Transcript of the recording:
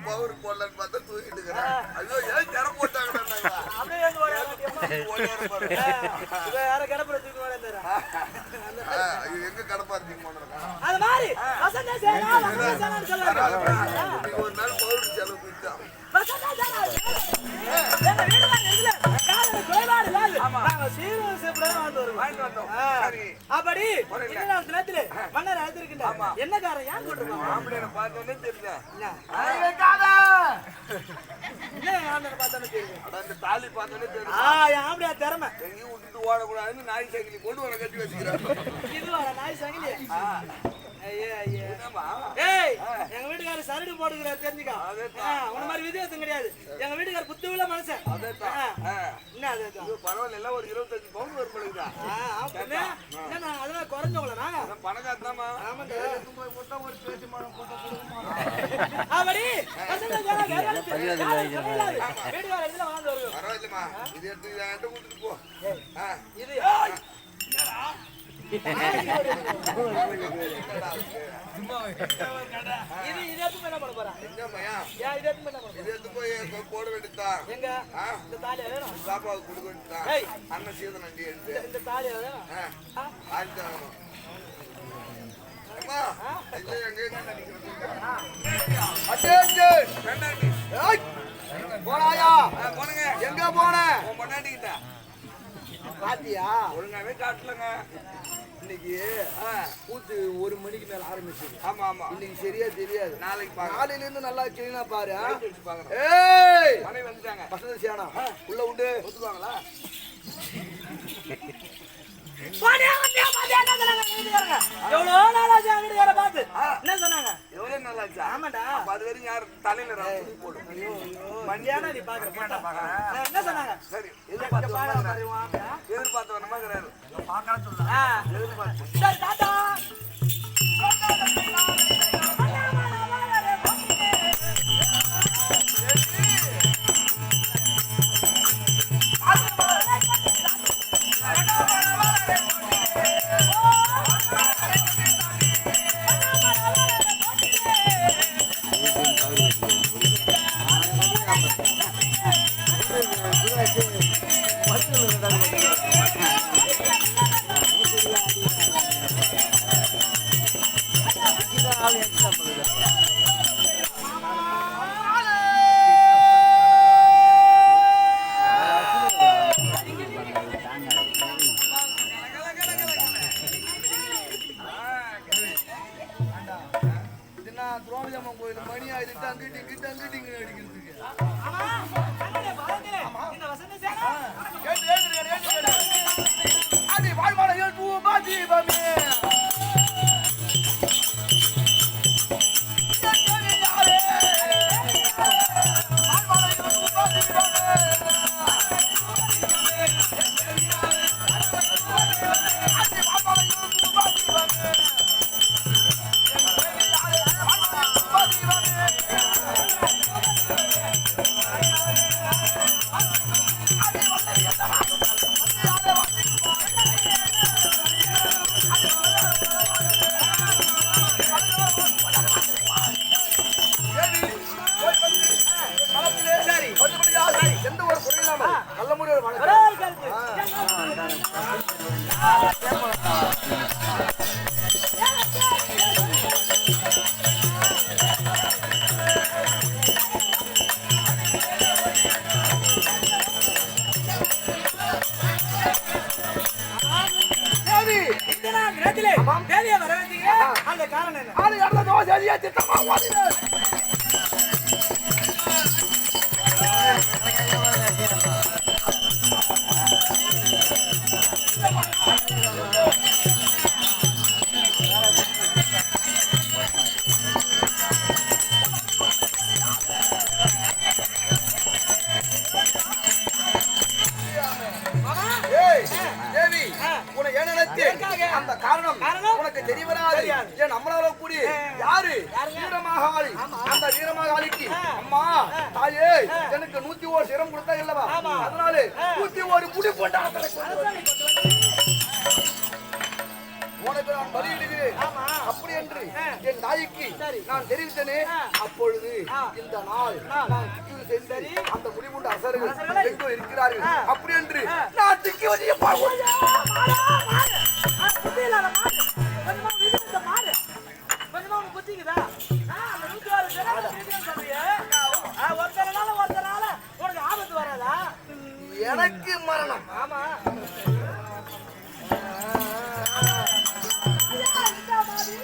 Power போடலன்னு பார்த்தா தூக்கிட்டு இருக்கிறேன். ஐயோ ஏன் தர போட்டாங்க அப்படியே யார கடப்புற தூக்கி வரேன் எங்க கடப்பா இருக்கீங்க அது மாதிரி வசந்த சேனா சொல்றாங்க ஒரு நாள் பவுடர் செலவு போயிட்டா வசந்த சேனா எங்க வீட்டுல நெஞ்சில காலையில குறைபாடு இல்ல நாங்க சீரோ சேப்பட வாங்கிட்டு வந்தோம் சரி அப்படி இந்த தினத்திலே மன்னர் அழைத்திருக்கின்றார் என்ன காரணம் ஏன் கூட்டிருக்காங்க ஆம்பளைய பார்த்தோனே தெரியல இல்ல காதா என்ன ஆண்டன பார்த்தோனே தெரியும் அட அந்த தாலி பார்த்தோனே தெரியும் ஆம்பளைய திறமை எங்கயும் விட்டுட்டு ஓட கூடாதுன்னு நாய் சங்கிலி கொண்டு வர கட்டி வச்சிருக்காங்க இதுவா நாய் சங்கிலி ஏய் எங்க வீட்டுக்காரர் சரடு போடுகிறார் தெரிஞ்சுக்கா உன மாதிரி வித்தியாசம் கிடையாது எங்க வீட்டுக்காரர் புத்தி உள்ள மனுஷன் என்ன அது பரவாயில்ல எல்லாம் ஒரு 25 பவுன் வரும் பொழுதுதா என்ன அதெல்லாம் குறைஞ்சவங்களா பணக்காரதாமா ஆமாங்க போட்டா ஒரு பேச்சு மரம் போட்டா அப்படி வீட்டுக்காரர் இதுல வாங்க வருது பரவாயில்லமா இது எடுத்து என்கிட்ட கொடுத்துட்டு போ இது இது இதெல்லாம் என்ன பண்ண போறா எங்க பையா யா இதெல்லாம் என்ன பண்ண இது எடுத்து போய் போட வேண்டியதா எங்க இந்த தாலிய வேணும் பாப்பாவுக்கு கொடுக்க வேண்டியதா ஏய் அண்ணன் சீதன் அண்டி எடுத்து இந்த தாலிய வேணும் ஆல்டா அம்மா ஐயே எங்க நிக்கிறீங்க அட்டென்ஷன் வேண்டாண்டி ஏய் போறாயா போனுங்க எங்க போற உன் பொண்டாட்டிட்ட பாத்தியா ஒழுங்காவே காட்டலங்க இன்னைக்கு கூத்து 1 மணிக்கு மேல ஆரம்பிச்சு ஆமா ஆமா இன்னைக்கு சரியா தெரியாது நாளைக்கு காலையில இருந்து நல்லா கிளீனா பாரு ஏய் மனை வந்துட்டாங்க வசந்த சேனா உள்ள உண்டு ஒத்துவாங்களா எவ்வளவு நாளாச்சு வீட்டுக்கார பார்த்து என்ன சொன்னாங்க எவ்வளவு நாளாச்சு ஆமாடா அது வரைக்கும் யார் தலையில போடும் மண்டியான நீ பாக்குற என்ன சொன்னாங்க சரி எதிர்பார்த்து வரணுமாங்கிறாரு பார்க்கலாம் சொல்லுங்க எதிர்பார்த்து சரி டாடா அந்த காரணம் உனக்கு தெரியவராது. ஏன் நம்மளால கூடி யாரு வீரமாகாளி, அந்த வீரமாகாளிக்கு அம்மா தாயே எனக்கு 101 சிரம் கொடுத்தா இல்லவா, அதனால 101 முடி போட்டாங்க உனக்கு நான் பலியிடுகிறேன். அப்படி என்று என் தாய்க்கு சரி. நான் தெரிவித்தனே அப்பொழுது இந்த நாள் நான் திக்கில் சென்று சரி. அந்த முடிவுண்ட அரசர்கள் அரசர்களை எங்கோ இருக்கிறார்கள் அப்படி என்று நான் திக்கி வழியே பார்ப்போம். புத்தி இல்லாத மாடு கொஞ்சமா விதித்த மாடு கொஞ்சமா உனக்கு புத்திக்குதா அந்த 106 ஜனம் வீட்டுக்கு சொல்றியே ஒருத்தனால உனக்கு ஆபத்து வராதா எனக்கு மரணம் ஆமா இந்த மாதிரி